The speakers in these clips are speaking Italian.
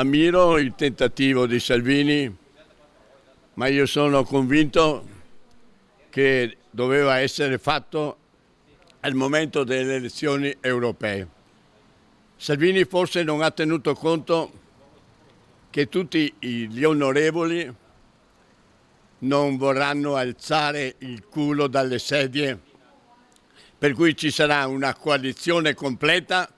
Ammiro il tentativo di Salvini, ma io sono convinto che doveva essere fatto al momento delle elezioni europee. Salvini forse non ha tenuto conto che tutti gli onorevoli non vorranno alzare il culo dalle sedie, per cui ci sarà una coalizione completa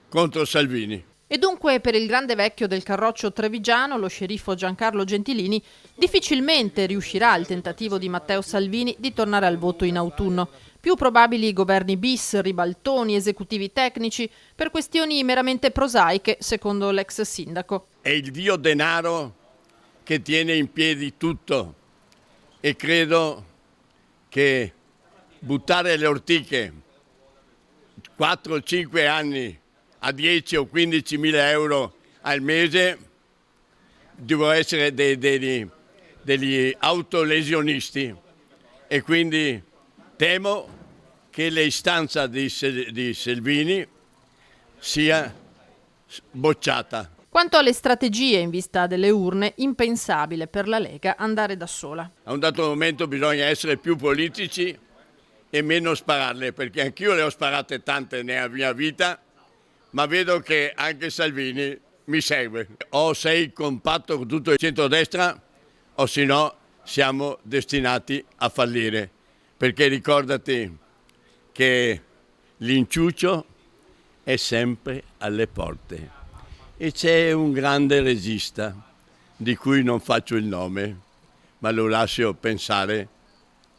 contro Salvini. E dunque per il grande vecchio del Carroccio trevigiano, lo sceriffo Giancarlo Gentilini, difficilmente riuscirà il tentativo di Matteo Salvini di tornare al voto in autunno. Più probabili governi bis, ribaltoni, esecutivi tecnici, per questioni meramente prosaiche, secondo l'ex sindaco. È il dio denaro che tiene in piedi tutto e credo che buttare le ortiche 4-5 anni a 10 o 15 mila euro al mese devono essere degli autolesionisti, e quindi temo che l'istanza di Salvini sia bocciata. Quanto alle strategie in vista delle urne, impensabile per la Lega andare da sola. A un dato momento bisogna essere più politici e meno spararle, perché anch'io le ho sparate tante nella mia vita, ma vedo che anche Salvini mi segue. O sei compatto con tutto il centrodestra o se no siamo destinati a fallire, perché ricordati che l'inciuccio è sempre alle porte e c'è un grande regista di cui non faccio il nome, ma lo lascio pensare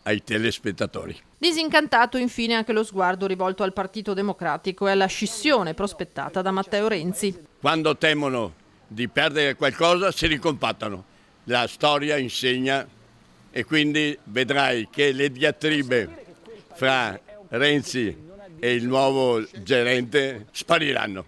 ai telespettatori. Disincantato infine anche lo sguardo rivolto al Partito Democratico e alla scissione prospettata da Matteo Renzi. Quando temono di perdere qualcosa si ricompattano. La storia insegna, e quindi vedrai che le diatribe fra Renzi e il nuovo gerente spariranno.